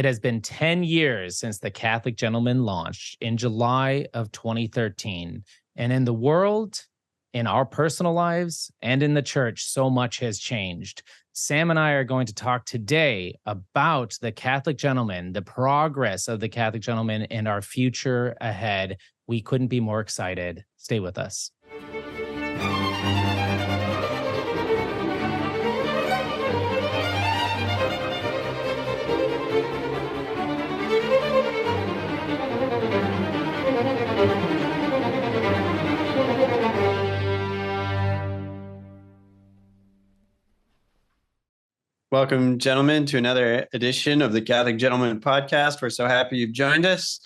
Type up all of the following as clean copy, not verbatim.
It has been 10 years since the Catholic Gentleman launched in July of 2013. And in the world, in our personal lives, and in the church, so much has changed. Sam and I are going to talk today about the Catholic Gentleman, the progress of the Catholic Gentleman, and our future ahead. We couldn't be more excited. Stay with us. Welcome, gentlemen, to another edition of the Catholic Gentleman Podcast. We're so happy you've joined us.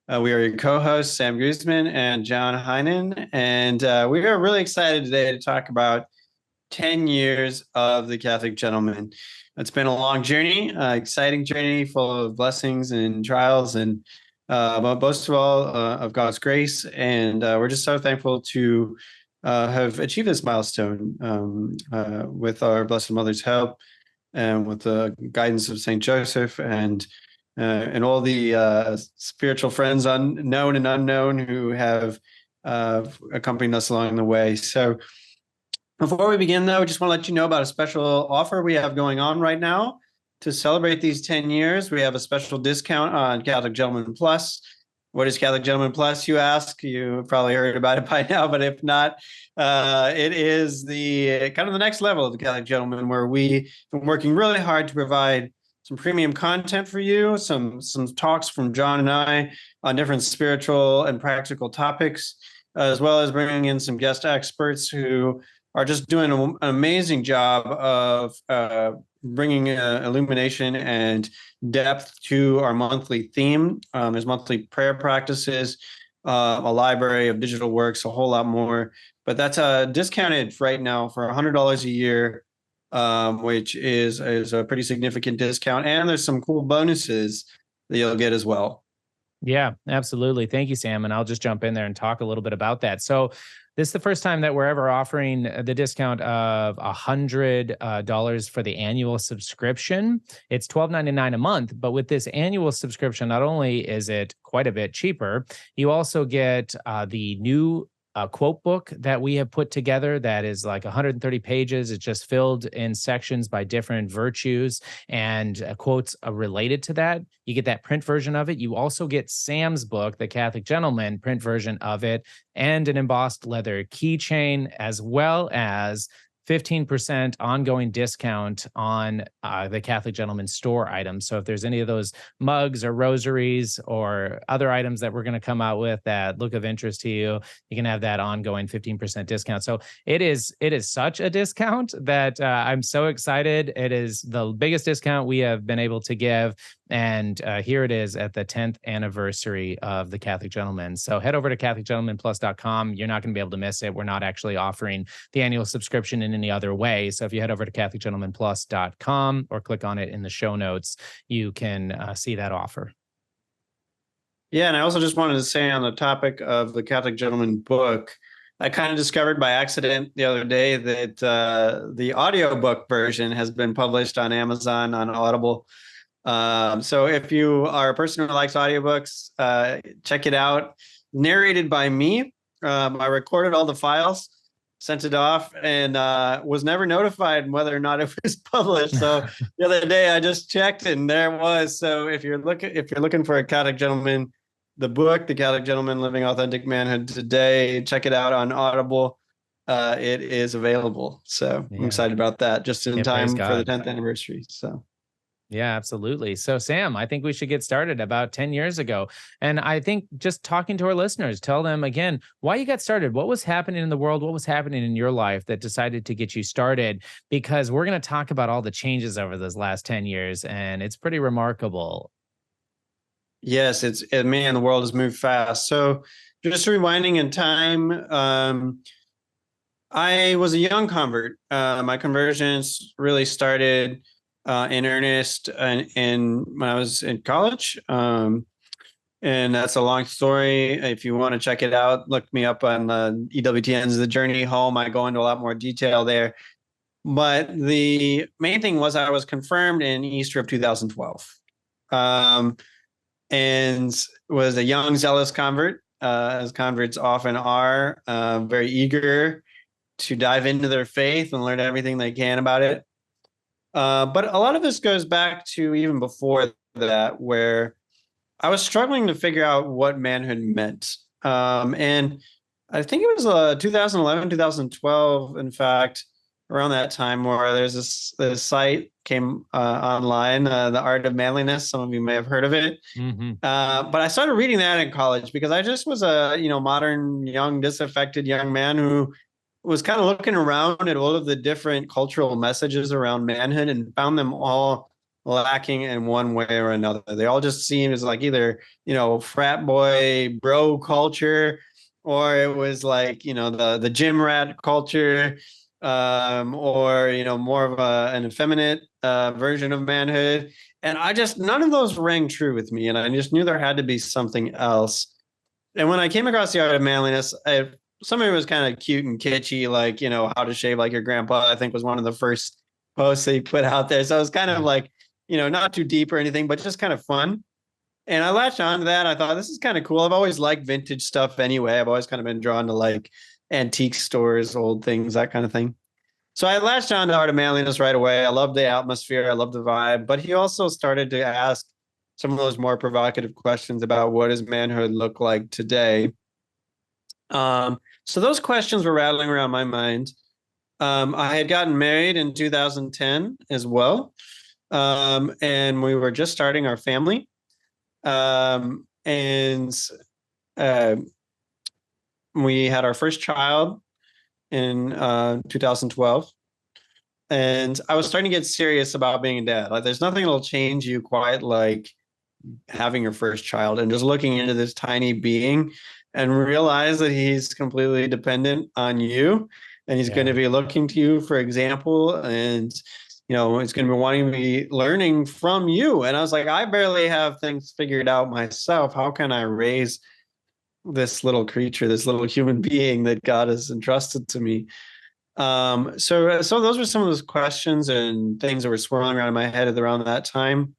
We are your co-hosts, Sam Guzman and John Heinen, and we are really excited today to talk about 10 years of the Catholic Gentleman. It's been a long journey, exciting journey, full of blessings and trials, and but most of all, of God's grace. And we're just so thankful to have achieved this milestone with our Blessed Mother's help, and with the guidance of Saint Joseph and all the spiritual friends, known and unknown, who have accompanied us along the way. So before we begin, though, I just want to let you know about a special offer we have going on right now. To celebrate these 10 years, we have a special discount on Catholic Gentleman Plus. What is Catholic Gentleman Plus, you ask? You probably heard about it by now, but if not, it is the kind of the next level of the Catholic Gentleman, where we've been working really hard to provide some premium content for you, some talks from John and I on different spiritual and practical topics, as well as bringing in some guest experts who are just doing an amazing job of bringing illumination and depth to our monthly theme. There's monthly prayer practices, a library of digital works, a whole lot more. But that's discounted right now for $100 a year, which is a pretty significant discount. And there's some cool bonuses that you'll get as well. Yeah, absolutely. Thank you, Sam. And I'll just jump in there and talk a little bit about that. So this is the first time that we're ever offering the discount of $100 for the annual subscription. It's $12.99 a month, but with this annual subscription, not only is it quite a bit cheaper, you also get the new quote book that we have put together that is like 130 pages. It's just filled in sections by different virtues and quotes related to that. You get that print version of it. You also get Sam's book, The Catholic Gentleman, print version of it, and an embossed leather keychain, as well as 15% ongoing discount on the Catholic Gentleman store items. So if there's any of those mugs or rosaries or other items that we're going to come out with that look of interest to you, you can have that ongoing 15% discount. So it is such a discount that I'm so excited. It is the biggest discount we have been able to give. And here it is at the 10th anniversary of the Catholic Gentleman. So head over to CatholicGentlemanPlus.com. You're not going to be able to miss it. We're not actually offering the annual subscription in any other way. So if you head over to CatholicGentlemanPlus.com or click on it in the show notes, you can see that offer. Yeah, and I also just wanted to say on the topic of the Catholic Gentleman book, I kind of discovered by accident the other day that the audiobook version has been published on Amazon, on Audible. So if you are a person who likes audiobooks, check it out. Narrated by me. I recorded all the files, sent it off, and was never notified whether or not it was published. So the other day I just checked, and there it was. So if you're looking for a Catholic Gentleman, the book, The Catholic Gentleman Living Authentic Manhood Today, check it out on Audible. It is available. So yeah. I'm excited about that, just in time for the 10th anniversary. So. Yeah, absolutely. So, Sam, I think we should get started about 10 years ago. And I think just talking to our listeners, tell them again why you got started. What was happening in the world? What was happening in your life that decided to get you started? Because we're going to talk about all the changes over those last 10 years, and it's pretty remarkable. Yes, man, the world has moved fast. So just rewinding in time, I was a young convert. My conversions really started in earnest when I was in college. And that's a long story. If you want to check it out, look me up on the EWTN's The Journey Home. I go into a lot more detail there. But the main thing was I was confirmed in Easter of 2012. and was a young, zealous convert, as converts often are, very eager to dive into their faith and learn everything they can about it. But a lot of this goes back to even before that, where I was struggling to figure out what manhood meant. And I think it was 2011, 2012, in fact, around that time, where there's this site came online, The Art of Manliness. Some of you may have heard of it. Mm-hmm. But I started reading that in college because I just was a modern, young, disaffected young man who was kind of looking around at all of the different cultural messages around manhood and found them all lacking in one way or another. They all just seemed as like either, frat boy, bro culture, or it was like, the gym rat culture, or, more of an effeminate version of manhood. And none of those rang true with me. And I just knew there had to be something else. And when I came across The Art of Manliness, some of it was kind of cute and kitschy, like, how to shave like your grandpa, I think was one of the first posts that he put out there. So it was kind of like, not too deep or anything, but just kind of fun. And I latched on to that. I thought, this is kind of cool. I've always liked vintage stuff anyway. I've always kind of been drawn to like antique stores, old things, that kind of thing. So I latched on to Art of Manliness right away. I loved the atmosphere. I loved the vibe. But he also started to ask some of those more provocative questions about what does manhood look like today. So those questions were rattling around my mind. I had gotten married in 2010 as well. And we were just starting our family. And we had our first child in 2012. And I was starting to get serious about being a dad. Like, there's nothing that'll change you quite like having your first child and just looking into this tiny being and realize that he's completely dependent on you, and he's going to be looking to you for example, and it's going to be wanting to be learning from you. And I was like, I barely have things figured out myself. How can I raise this little creature, this little human being that God has entrusted to me? So those were some of those questions and things that were swirling around in my head around that time.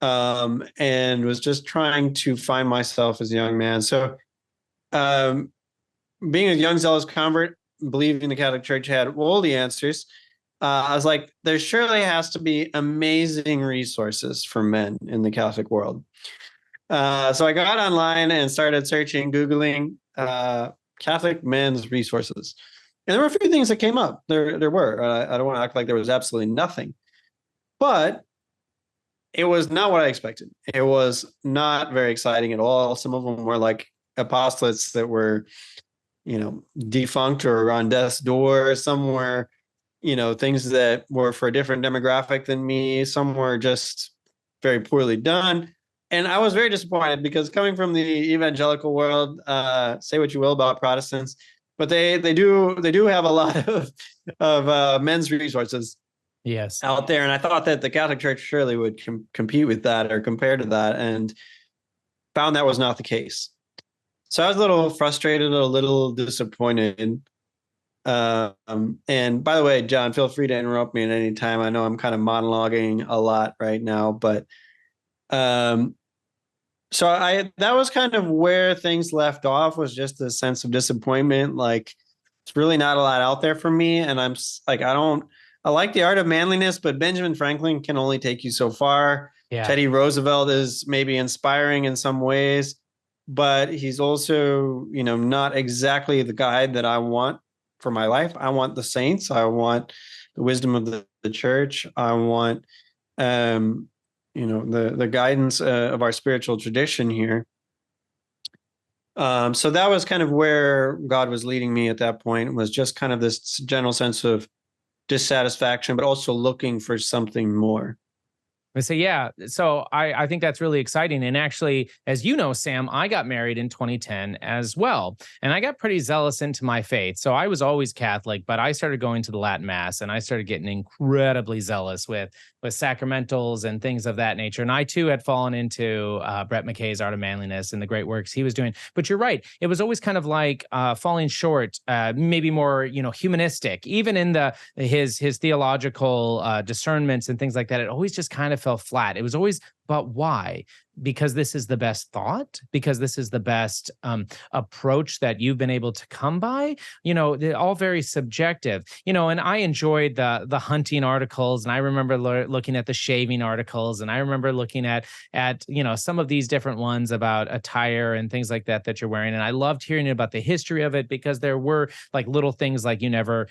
And was just trying to find myself as a young man. So, being a young, zealous convert, believing the Catholic Church had all the answers, I was like, there surely has to be amazing resources for men in the Catholic world. So I got online and started searching, Googling Catholic men's resources. And there were a few things that came up. There were. I don't want to act like there was absolutely nothing. But it was not what I expected. It was not very exciting at all. Some of them were like apostolates that were, defunct or on death's door. Some were, things that were for a different demographic than me. Some were just very poorly done. And I was very disappointed because coming from the evangelical world, say what you will about Protestants, but they do have a lot of men's resources out there. And I thought that the Catholic Church surely would compete with that or compare to that, and found that was not the case. So I was a little frustrated, a little disappointed. And by the way, John, feel free to interrupt me at any time. I know I'm kind of monologuing a lot right now, but so that was kind of where things left off, was just a sense of disappointment. Like, it's really not a lot out there for me. And I'm like, I like The Art of Manliness, but Benjamin Franklin can only take you so far. Yeah. Teddy Roosevelt is maybe inspiring in some ways, but he's also, not exactly the guide that I want for my life. I want the saints. I want the wisdom of the church. I want, the guidance of our spiritual tradition here. So that was kind of where God was leading me at that point, was just kind of this general sense of dissatisfaction, but also looking for something more. So yeah, so I think that's really exciting. And actually, as you know, Sam, I got married in 2010 as well. And I got pretty zealous into my faith. So I was always Catholic, but I started going to the Latin Mass and I started getting incredibly zealous with sacramentals and things of that nature. And I too had fallen into Brett McKay's Art of Manliness and the great works he was doing. But you're right. It was always kind of like falling short, maybe more, humanistic, even in his theological discernments and things like that. It always just kind of fell flat. It was always but why? Because this is the best thought, because this is the best approach that you've been able to come by. They're all very subjective. And I enjoyed the hunting articles, and I remember looking at the shaving articles, and I remember looking at some of these different ones about attire and things like that you're wearing. And I loved hearing about the history of it, because there were like little things like you never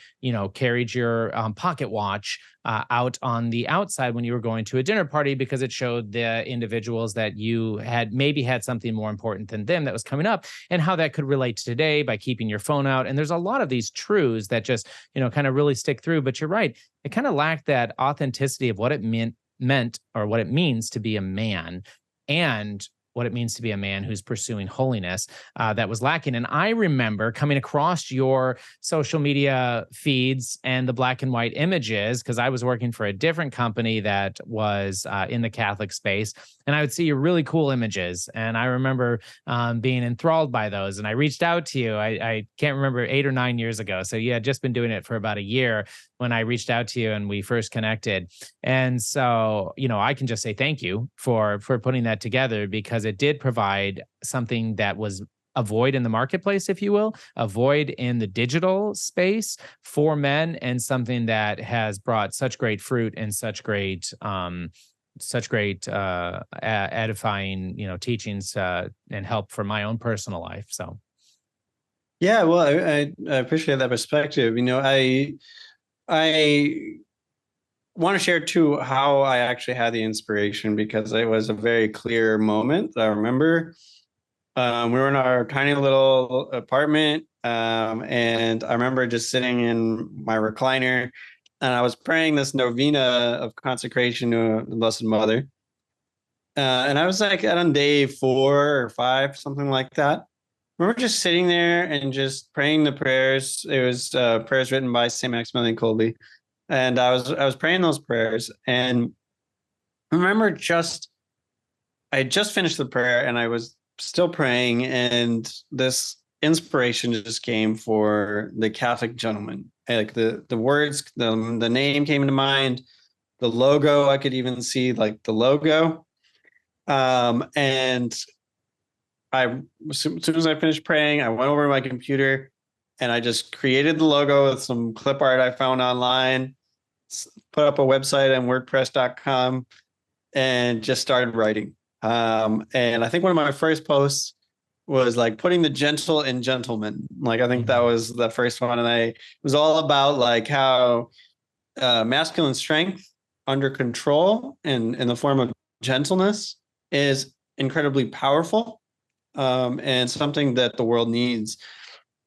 carried your pocket watch out on the outside when you were going to a dinner party, because it showed the individuals that you had maybe had something more important than them that was coming up, and how that could relate to today by keeping your phone out. And there's a lot of these truths that just, kind of really stick through. But you're right. It kind of lacked that authenticity of what it meant or what it means to be a man, and what it means to be a man who's pursuing holiness, that was lacking. And I remember coming across your social media feeds and the black and white images, because I was working for a different company that was in the Catholic space, and I would see your really cool images. And I remember being enthralled by those. And I reached out to you. I can't remember, 8 or 9 years ago. So you had just been doing it for about a year when I reached out to you and we first connected. And so, I can just say thank you for putting that together, because it did provide something that was a void in the marketplace, if you will, a void in the digital space for men, and something that has brought such great fruit and such great edifying, teachings and help for my own personal life. So. Yeah, well, I appreciate that perspective. I want to share too how I actually had the inspiration, because it was a very clear moment that I remember. We were in our tiny little apartment, and I remember just sitting in my recliner, and I was praying this novena of consecration to the Blessed Mother. And I was like on day 4 or 5, something like that. I remember just sitting there and just praying the prayers. It was prayers written by St. Maximilian Kolbe. And I was praying those prayers, and I remember I had just finished the prayer, and I was still praying, and this inspiration just came for the Catholic gentleman. Like the words, the name came into mind, the logo, I could even see like the logo. And as soon as I finished praying, I went over to my computer and I just created the logo with some clip art I found online, put up a website on WordPress.com, and just started writing. And I think one of my first posts was like putting the gentle in gentleman. Like, I think that was the first one. And it was all about like how masculine strength under control and in the form of gentleness is incredibly powerful, and something that the world needs.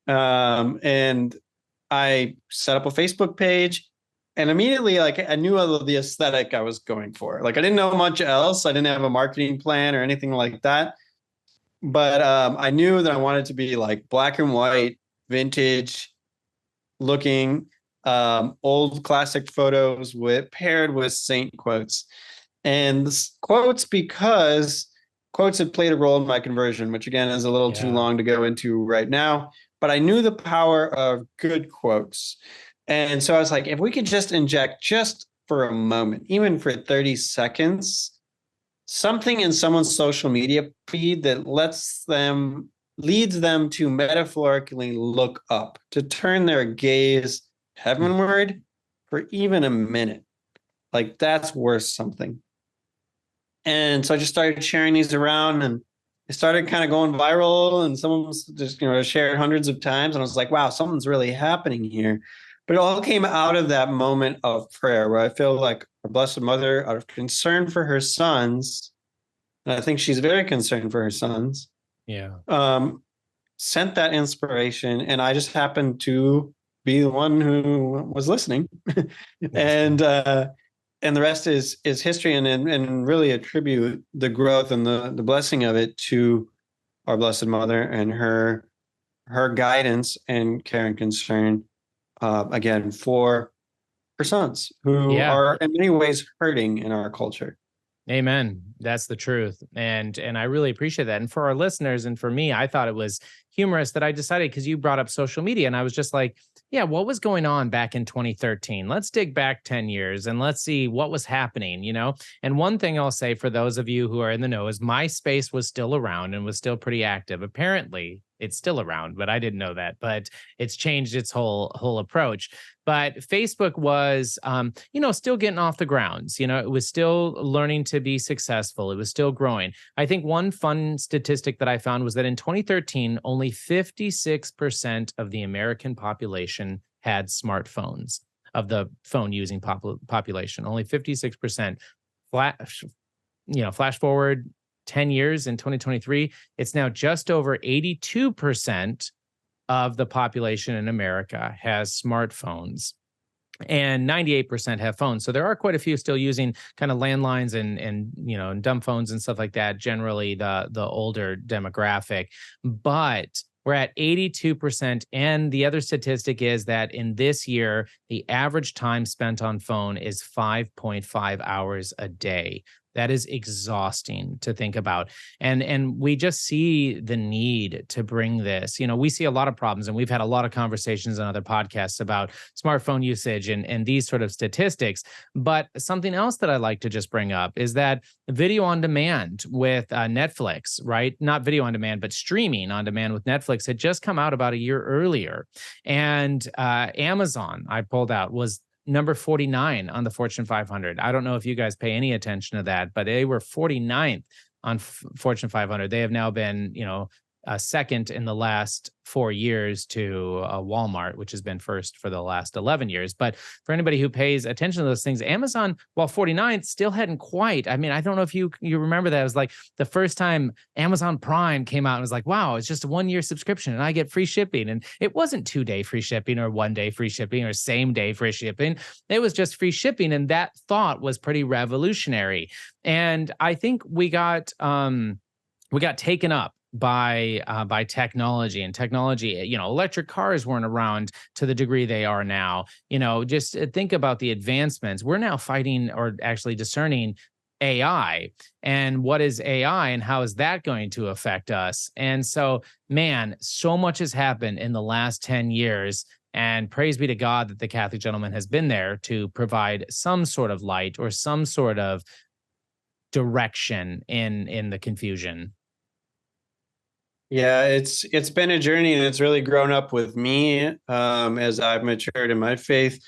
And I set up a Facebook page, and immediately, like, I knew the aesthetic I was going for. Like, I didn't know much else. I didn't have a marketing plan or anything like that. But I knew that I wanted to be like black and white, vintage looking, old classic photos paired with saint quotes. And quotes, because quotes had played a role in my conversion, which again is a little too long to go into right now. But I knew the power of good quotes. And so I was like, if we could just inject, just for a moment, even for 30 seconds, something in someone's social media feed that leads them to metaphorically look up, to turn their gaze heavenward for even a minute. Like, that's worth something. And so I just started sharing these around, and it started kind of going viral, and someone just, shared hundreds of times. And I was like, wow, something's really happening here. But it all came out of that moment of prayer where I feel like our Blessed Mother, out of concern for her sons, and I think she's very concerned for her sons, sent that inspiration. And I just happened to be the one who was listening. And the rest is history, and really attribute the growth and the blessing of it to our Blessed Mother and her guidance and care and concern, again, for her sons who are in many ways hurting in our culture. Amen. That's the truth. And I really appreciate that. And for our listeners and for me, I thought it was humorous that I decided, because you brought up social media, and I was just like, yeah, what was going on back in 2013? Let's dig back 10 years and let's see what was happening, you know? And one thing I'll say for those of you who are in the know is MySpace was still around and was still pretty active. Apparently, it's still around, but I didn't know that. But it's changed its whole approach. But Facebook was, still getting off the grounds. You know, it was still learning to be successful. It was still growing. I think one fun statistic that I found was that in 2013, only 56% of the American population had smartphones, of the phone using population. Only 56%. Flash forward 10 years in 2023, it's now just over 82% of the population in America has smartphones, and 98% have phones. So there are quite a few still using kind of landlines and dumb phones and stuff like that, generally the older demographic. But we're at 82%. And the other statistic is that in this year, the average time spent on phone is 5.5 hours a day. That is exhausting to think about. And we just see the need to bring this. You know, we see a lot of problems, and we've had a lot of conversations on other podcasts about smartphone usage and these sort of statistics. But something else that I like to just bring up is that video on demand with Netflix, right? Not video on demand, but streaming on demand with Netflix had just come out about a year earlier. And Amazon, I pulled out, was number 49 on the Fortune 500. I don't know if you guys pay any attention to that, but they were 49th on Fortune 500. They have now been, second in the last 4 years to Walmart, which has been first for the last 11 years. But for anybody who pays attention to those things, Amazon, while 49th, still hadn't quite. I mean, I don't know if you remember that. It was like the first time Amazon Prime came out and was like, wow, it's just a 1-year subscription and I get free shipping. And it wasn't 2-day free shipping or 1-day free shipping or same day free shipping. It was just free shipping. And that thought was pretty revolutionary. And I think we got taken up by technology. And technology, electric cars weren't around to the degree they are now. Just think about the advancements. We're now fighting, or actually discerning, AI. And what is AI and how is that going to affect us? And so, man, so much has happened in the last 10 years. And praise be to God that the Catholic Gentleman has been there to provide some sort of light or some sort of direction in the confusion. Yeah, it's been a journey, and it's really grown up with me as I've matured in my faith.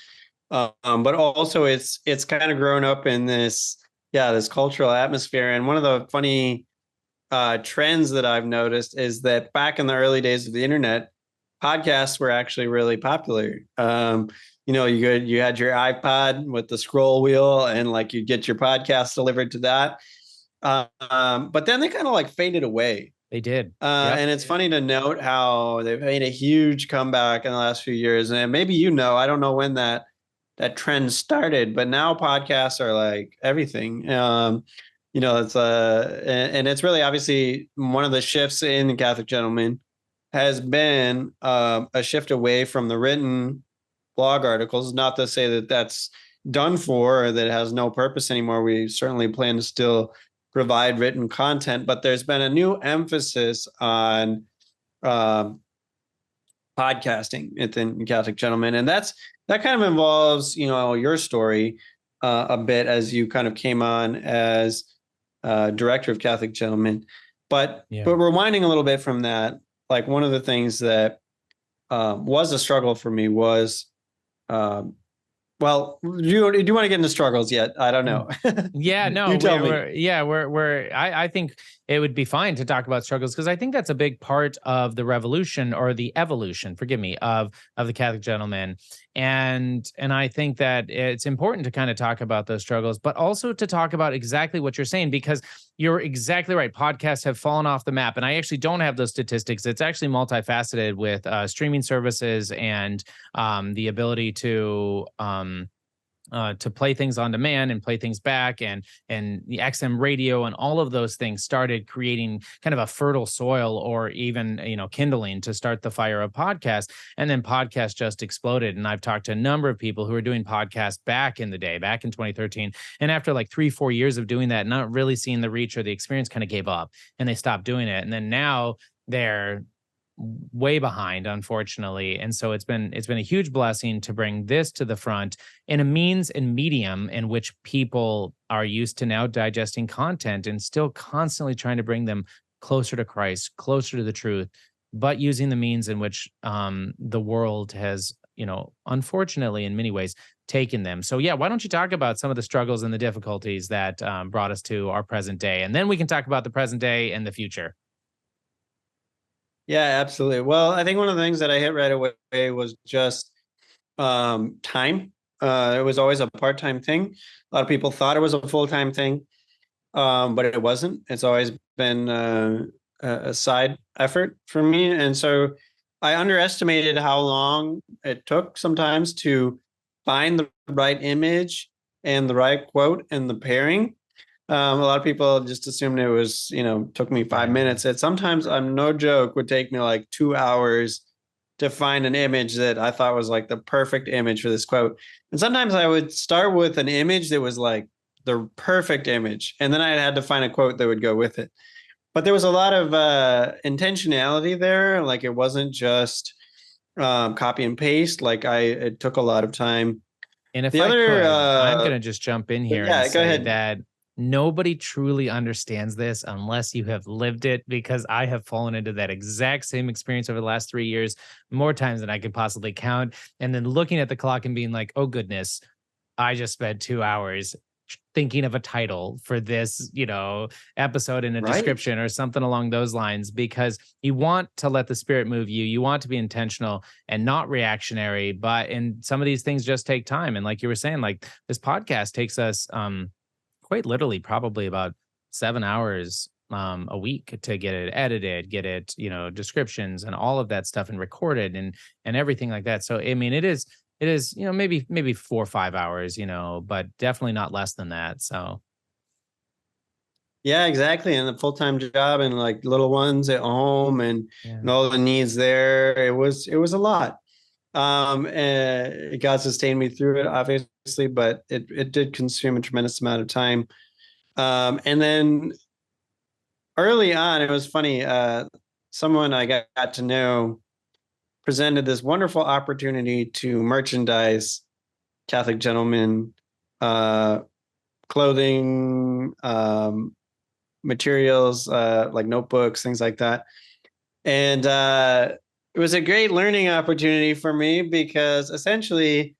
But also it's kind of grown up in this cultural atmosphere. And one of the funny trends that I've noticed is that back in the early days of the internet, podcasts were actually really popular. You had your iPod with the scroll wheel, and like you get your podcast delivered to that. But then they kind of like faded away. They did. Yep. And it's funny to note how they've made a huge comeback in the last few years. And maybe I don't know when that trend started, but now podcasts are like everything. It's and it's really obviously one of the shifts in the Catholic Gentleman has been a shift away from the written blog articles. Not to say that that's done for or that it has no purpose anymore. We certainly plan to still provide written content, but there's been a new emphasis on podcasting within Catholic Gentleman. And that kind of involves, your story a bit as you kind of came on as director of Catholic Gentleman. But rewinding a little bit from that, like one of the things that was a struggle for me was well, do you want to get into struggles yet? I don't know. Yeah, no, you tell me. I think it would be fine to talk about struggles, because I think that's a big part of the revolution, or the evolution, forgive me, of the Catholic Gentleman. And I think that it's important to kind of talk about those struggles, but also to talk about exactly what you're saying, because you're exactly right. Podcasts have fallen off the map. And I actually don't have those statistics. It's actually multifaceted with streaming services and the ability to play things on demand and play things back, and the XM radio and all of those things started creating kind of a fertile soil, or even kindling to start the fire of podcasts. And then podcasts just exploded. And I've talked to a number of people who were doing podcasts back in the day, back in 2013, and after like 3-4 years of doing that, not really seeing the reach or the experience, kind of gave up and they stopped doing it. And then now they're way behind, unfortunately. And so it's been a huge blessing to bring this to the front in a means and medium in which people are used to now digesting content and still constantly trying to bring them closer to Christ, closer to the truth, but using the means in which the world has, unfortunately, in many ways, taken them. So, yeah, why don't you talk about some of the struggles and the difficulties that brought us to our present day? And then we can talk about the present day and the future. Yeah, absolutely. Well, I think one of the things that I hit right away was just time. It was always a part-time thing. A lot of people thought it was a full-time thing, but it wasn't. It's always been a side effort for me. And so I underestimated how long it took sometimes to find the right image and the right quote and the pairing. A lot of people just assumed it was, took me 5 minutes. It sometimes, I'm no joke, would take me like 2 hours to find an image that I thought was like the perfect image for this quote. And sometimes I would start with an image that was like the perfect image, and then I had to find a quote that would go with it. But there was a lot of intentionality there. Like it wasn't just copy and paste. Like it took a lot of time. And if The I other, could, I'm going to just jump in here yeah, and go say ahead. that nobody truly understands this unless you have lived it, because I have fallen into that exact same experience over the last 3 years, more times than I could possibly count. And then looking at the clock and being like, oh, goodness, I just spent 2 hours thinking of a title for this, episode in a Right. description or something along those lines, because you want to let the spirit move you. You want to be intentional and not reactionary. And some of these things just take time. And like you were saying, like this podcast takes us quite literally probably about 7 hours a week to get it edited, get it, descriptions and all of that stuff and recorded and everything like that. So I mean, it is, maybe 4 or 5 hours, but definitely not less than that. So Yeah, exactly. And the full-time job and like little ones at home and, yeah. and all the needs there. It was a lot. And God sustained me through it, obviously, but it did consume a tremendous amount of time. And then early on, it was funny. Someone I got to know presented this wonderful opportunity to merchandise Catholic Gentleman clothing, materials, like notebooks, things like that. And it was a great learning opportunity for me because essentially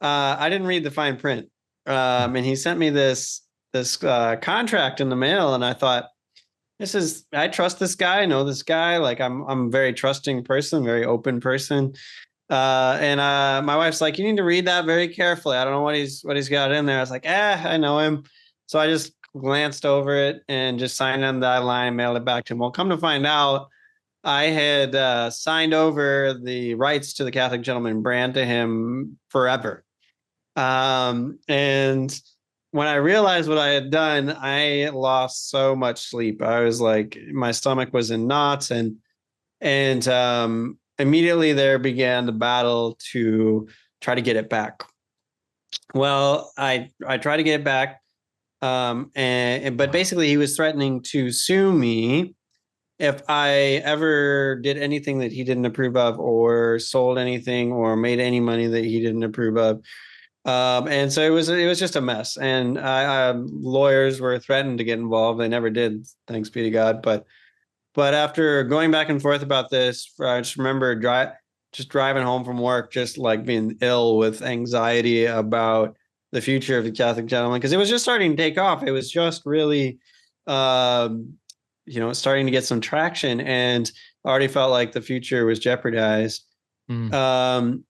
I didn't read the fine print. And he sent me this contract in the mail, and I thought, I trust this guy, I know this guy. Like I'm a very trusting person, very open person. And my wife's like, you need to read that very carefully. I don't know what he's got in there. I was like, I know him. So I just glanced over it and just signed on that line, mailed it back to him. Well, come to find out, I had signed over the rights to the Catholic Gentleman brand to him forever. And when I realized what I had done, I lost so much sleep. I was like, my stomach was in knots, and immediately there began the battle to try to get it back. Well, I tried to get it back, but basically he was threatening to sue me if I ever did anything that he didn't approve of, or sold anything, or made any money that he didn't approve of. And so it was just a mess. And lawyers were threatened to get involved. They never did, thanks be to God. But after going back and forth about this, I just remember driving home from work, just like being ill with anxiety about the future of the Catholic Gentleman, because it was just starting to take off. It was just really, starting to get some traction, and I already felt like the future was jeopardized. And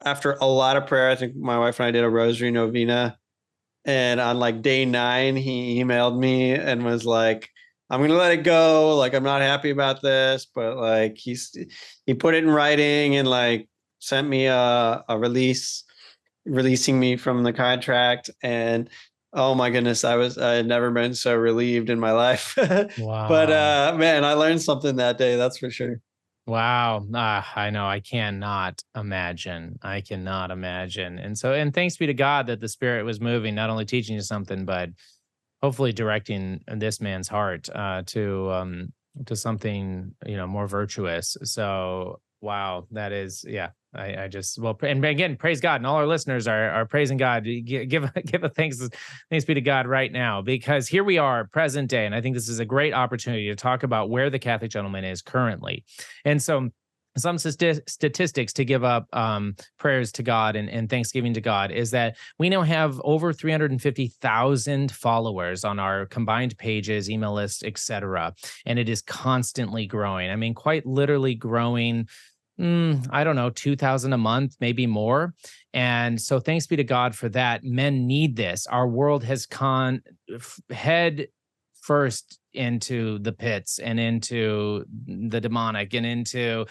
after a lot of prayer, I think my wife and I did a rosary novena, and on like day 9, he emailed me and was like, I'm going to let it go. Like, I'm not happy about this, but like he put it in writing and like sent me a releasing me from the contract. And oh my goodness, I had never been so relieved in my life. Wow. But man, I learned something that day. That's for sure. Wow. I know. I cannot imagine. And thanks be to God that the Spirit was moving, not only teaching you something, but hopefully directing this man's heart to to something, more virtuous. So wow, that is, yeah. I just, well, and again, praise God, and all our listeners are praising God. Give a thanks be to God right now, because here we are, present day, and I think this is a great opportunity to talk about where the Catholic Gentleman is currently. And so, some statistics to give up prayers to God and thanksgiving to God is that we now have over 350,000 followers on our combined pages, email lists, etc. And it is constantly growing. I mean, quite literally growing. I don't know, 2,000 a month, maybe more. And so thanks be to God for that. Men need this. Our world has head first into the pits and into the demonic and into,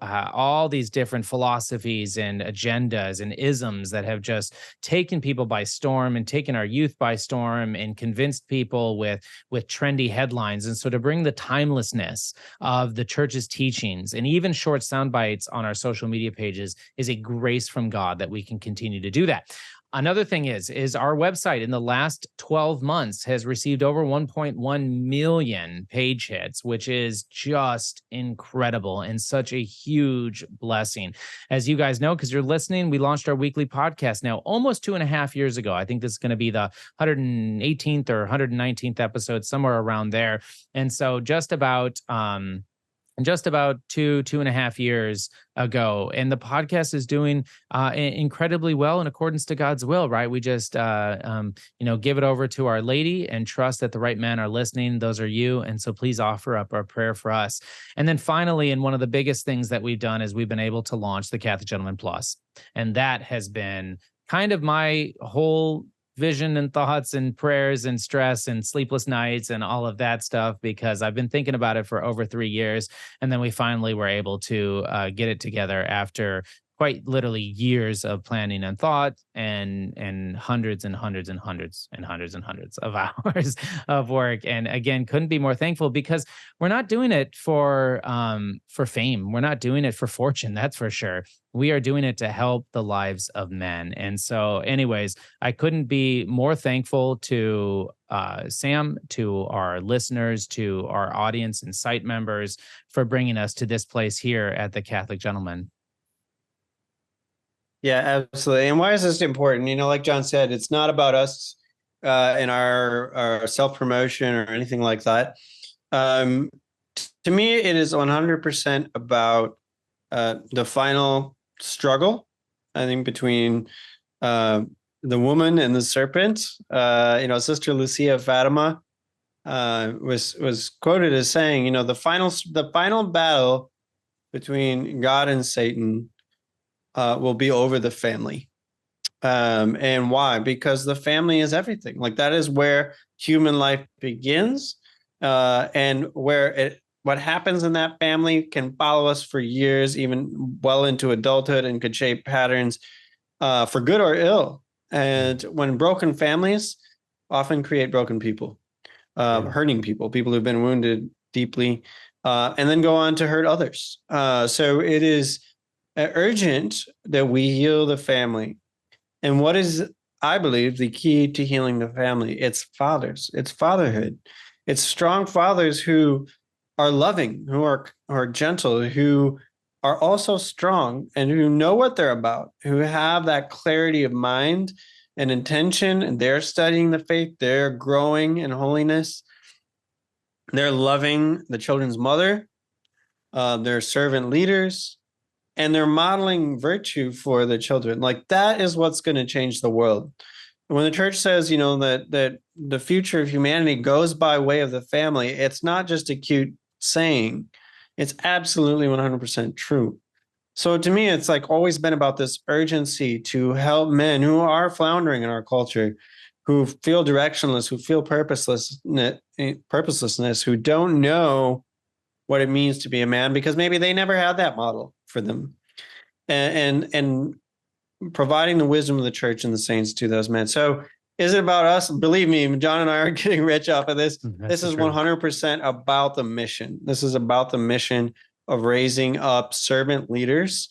all these different philosophies and agendas and isms that have just taken people by storm and taken our youth by storm and convinced people with trendy headlines. And so to bring the timelessness of the church's teachings and even short sound bites on our social media pages is a grace from God that we can continue to do that. Another thing is our website in the last 12 months has received over 1.1 million page hits, which is just incredible and such a huge blessing. As you guys know, because you're listening, we launched our weekly podcast now almost 2.5 years ago. I think this is going to be the 118th or 119th episode, somewhere around there. And so just about 2.5 years ago, and the podcast is doing incredibly well in accordance to God's will, right? We just give it over to Our Lady and trust that the right men are listening. Those are you. And so please offer up our prayer for us. And then finally, and one of the biggest things that we've done is we've been able to launch the Catholic Gentleman Plus. And that has been kind of my whole vision and thoughts and prayers and stress and sleepless nights and all of that stuff, because I've been thinking about it for over 3 years. And then we finally were able to get it together after quite literally years of planning and thought and hundreds and hundreds and hundreds and hundreds and hundreds of hours of work. And again, couldn't be more thankful, because we're not doing it for fame. We're not doing it for fortune. That's for sure. We are doing it to help the lives of men. And so anyways, I couldn't be more thankful to Sam, to our listeners, to our audience and site members for bringing us to this place here at the Catholic Gentleman. Yeah, absolutely. And why is this important? Like John said, it's not about us and our self-promotion or anything like that. To me, it is 100% about the final struggle, I think, between the woman and the serpent. Sister Lucia Fatima was quoted as saying, the final battle between God and Satan will be over the family. And why? Because the family is everything. Like, that is where human life begins, and where what happens in that family can follow us for years, even well into adulthood, and could shape patterns for good or ill. And when broken families often create broken people, hurting people who've been wounded deeply, and then go on to hurt others. So it is urgent that we heal the family. And what is, I believe, the key to healing the family? It's fathers. It's fatherhood. It's strong fathers who are loving, who are gentle, who are also strong, and who know what they're about, who have that clarity of mind and intention, and they're studying the faith, they're growing in holiness, they're loving the children's mother, they're servant leaders, and they're modeling virtue for the children. Like, that is what's going to change the world. When the church says, that the future of humanity goes by way of the family, it's not just a cute saying. It's absolutely 100% true. So to me, it's like always been about this urgency to help men who are floundering in our culture, who feel directionless, who feel purposelessness, who don't know what it means to be a man, because maybe they never had that model for them, and providing the wisdom of the church and the saints to those men. So is it about us? Believe me, John and I aren't getting rich off of this. This is 100% about the mission. This is about the mission of raising up servant leaders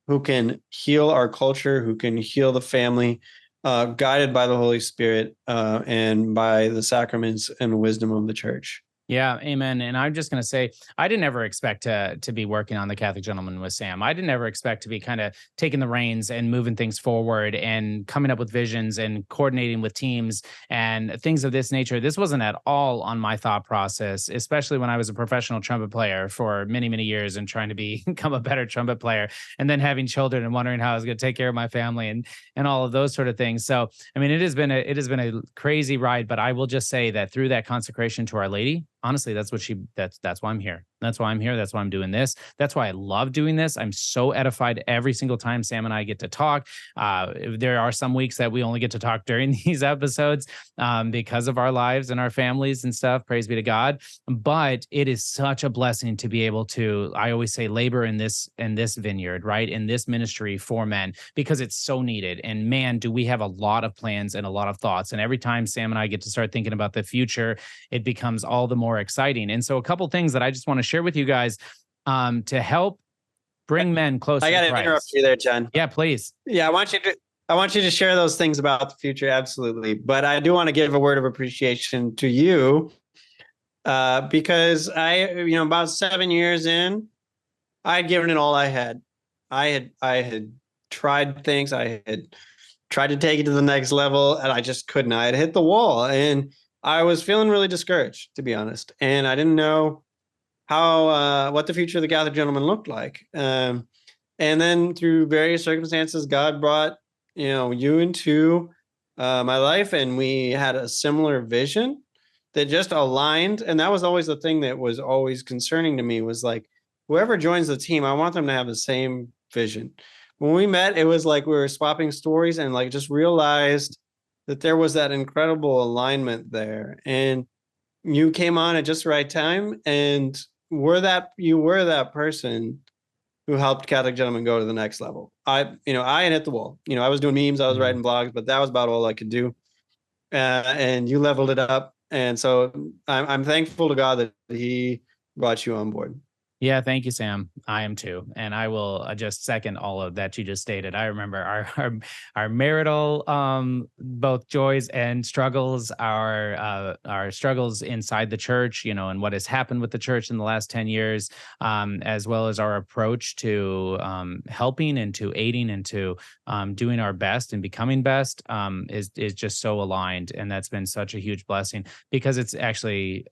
who can heal our culture, who can heal the family, guided by the Holy Spirit and by the sacraments and wisdom of the church. Yeah, amen. And I'm just going to say, I didn't ever expect to be working on the Catholic Gentleman with Sam. I didn't ever expect to be kind of taking the reins and moving things forward and coming up with visions and coordinating with teams and things of this nature. This wasn't at all on my thought process, especially when I was a professional trumpet player for many, many years and trying to become a better trumpet player, and then having children and wondering how I was going to take care of my family and all of those sort of things. So, I mean, it has been a crazy ride, but I will just say that through that consecration to Our Lady, honestly, that's why I'm here. That's why I'm here. That's why I'm doing this. That's why I love doing this. I'm so edified every single time Sam and I get to talk. There are some weeks that we only get to talk during these episodes because of our lives and our families and stuff. Praise be to God. But it is such a blessing to be able to, I always say, labor in this vineyard, right? In this ministry for men, because it's so needed. And man, do we have a lot of plans and a lot of thoughts. And every time Sam and I get to start thinking about the future, it becomes all the more exciting. And so a couple things that I just want to share with you guys to help bring men closer I got to to Christ. interrupt you there, John. Yeah, please. Yeah, I want you to share those things about the future, absolutely. But I do want to give a word of appreciation to you because about 7 years in, I had given it all I had. I had tried things. I had tried to take it to the next level, and I just couldn't. I had hit the wall, and I was feeling really discouraged, to be honest. And I didn't know what the future of the Catholic Gentleman looked like. And then through various circumstances, God brought you into my life, and we had a similar vision that just aligned. And that was always the thing that was always concerning to me, was like, whoever joins the team, I want them to have the same vision. When we met, it was like we were swapping stories, and like just realized that there was that incredible alignment there. And you came on at just the right time, and you were that person who helped Catholic Gentlemen go to the next level. I had hit the wall. I was doing memes, I was writing blogs, but that was about all I could do. And you leveled it up. And so I'm thankful to God that He brought you on board. Yeah, thank you, Sam. I am too, and I will just second all of that you just stated. I remember our marital both joys and struggles, our struggles inside the church, and what has happened with the church in the last 10 years, as well as our approach to helping and to aiding and to doing our best and becoming best is just so aligned, and that's been such a huge blessing, because it's actually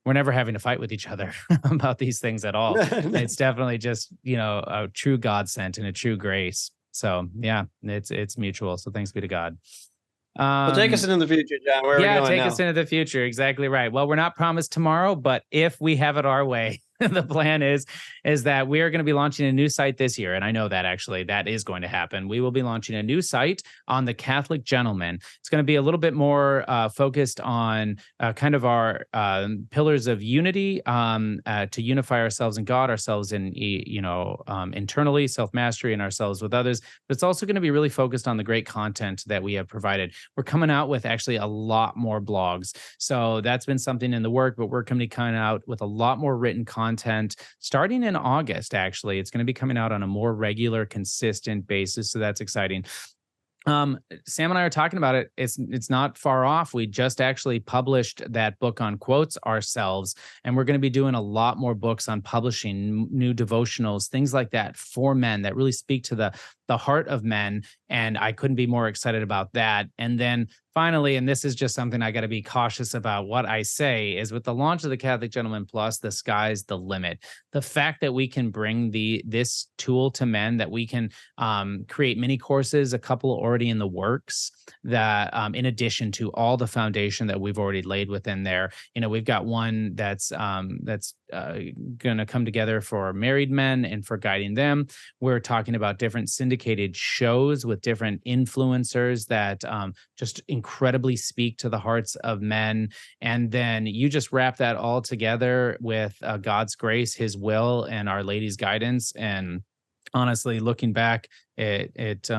we're never having to fight with each other about these things at all. It's definitely just, a true godsend and a true grace. So yeah, it's mutual. So thanks be to God. Well, take us into the future, John. Where are we going take now? us into the future. Exactly right. Well, we're not promised tomorrow, but if we have it our way, the plan is that we are going to be launching a new site this year. And I know that actually that is going to happen. We will be launching a new site on the Catholic Gentleman. It's going to be a little bit more focused on kind of our pillars of unity, to unify ourselves in God, ourselves in, internally, self-mastery, and ourselves with others. But it's also going to be really focused on the great content that we have provided. We're coming out with actually a lot more blogs. So that's been something in the work, but we're coming out with a lot more written content starting in August. Actually, it's going to be coming out on a more regular, consistent basis. So that's exciting. Sam and I are talking about it. It's not far off. We just actually published that book on quotes ourselves, and we're going to be doing a lot more books on publishing new devotionals, things like that for men that really speak to the heart of men. And I couldn't be more excited about that. And then finally, and this is just something I got to be cautious about what I say, is with the launch of the Catholic Gentleman Plus, the sky's the limit. The fact that we can bring this tool to men, that we can create mini courses, a couple already in the works, that in addition to all the foundation that we've already laid within there, we've got one that's going to come together for married men and for guiding them. We're talking about different syndicated shows with different influencers that just incredibly speak to the hearts of men. And then you just wrap that all together with God's grace, His will, and Our Lady's guidance. And honestly, looking back, it's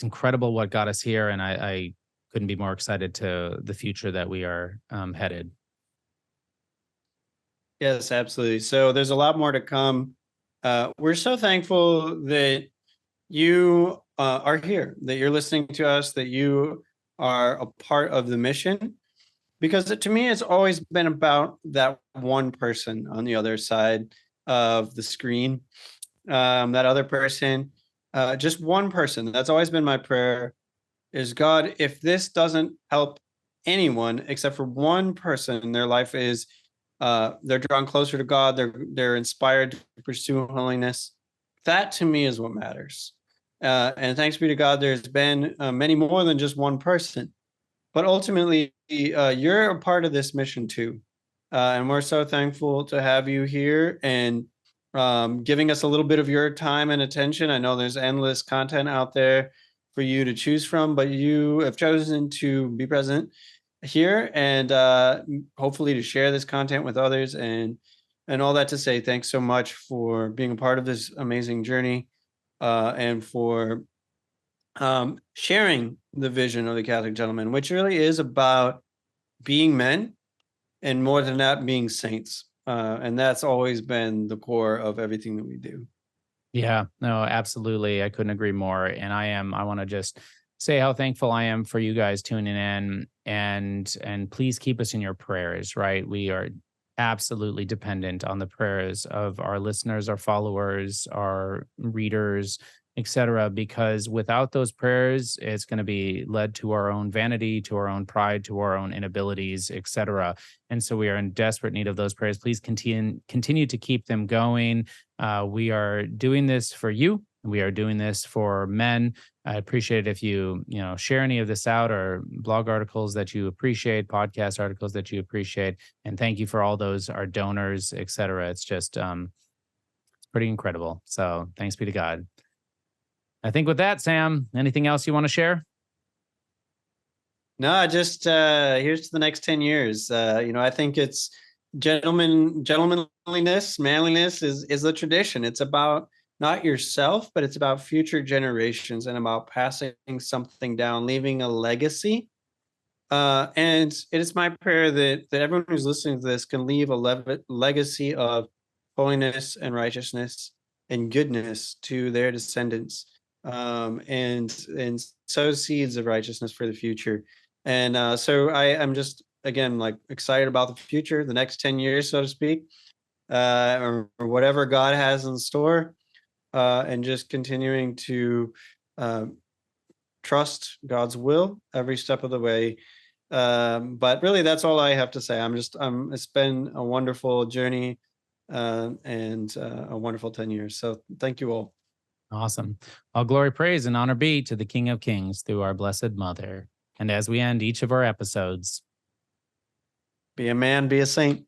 incredible what got us here. And I couldn't be more excited to the future that we are headed. Yes, absolutely. So there's a lot more to come. We're so thankful that you are here, that you're listening to us, that you are a part of the mission. because to me, it's always been about that one person on the other side of the screen, that other person, just one person. That's always been my prayer is, God, if this doesn't help anyone except for one person, their life is, they're drawn closer to God, they're inspired to pursue holiness. That to me is what matters. And thanks be to God, there's been many more than just one person. But ultimately, you're a part of this mission too. And we're so thankful to have you here and giving us a little bit of your time and attention. I know there's endless content out there for you to choose from, but you have chosen to be present here and hopefully to share this content with others, and all that to say, thanks so much for being a part of this amazing journey, and for sharing the vision of the Catholic Gentleman, which really is about being men and more than that, being saints. And that's always been the core of everything that we do. Yeah, no, absolutely. I couldn't agree more. And I want to just say how thankful I am for you guys tuning in, and please keep us in your prayers, right? We are absolutely dependent on the prayers of our listeners, our followers, our readers, etc. Because without those prayers, it's going to be led to our own vanity, to our own pride, to our own inabilities, etc. And so we are in desperate need of those prayers. Please continue to keep them going. We are doing this for you. We are doing this for men. I appreciate if you share any of this out, or blog articles that you appreciate, podcast articles that you appreciate, and thank you for all those, our donors, etc. It's just it's pretty incredible. So thanks be to God. I think with that, Sam, anything else you want to share? No, just here's to the next 10 years. I think it's gentlemanliness, manliness is the tradition. It's about not yourself, but it's about future generations and about passing something down, leaving a legacy. And it is my prayer that everyone who's listening to this can leave a legacy of holiness and righteousness and goodness to their descendants, and sow seeds of righteousness for the future. And so I'm just again like excited about the future, the next 10 years, so to speak, or whatever God has in store, and just continuing to trust God's will every step of the way. But really, that's all I have to say. It's been a wonderful journey, and a wonderful 10 years. So thank you all. Awesome. All glory, praise, and honor be to the King of Kings through our Blessed Mother. And as we end each of our episodes, Be a man, be a saint.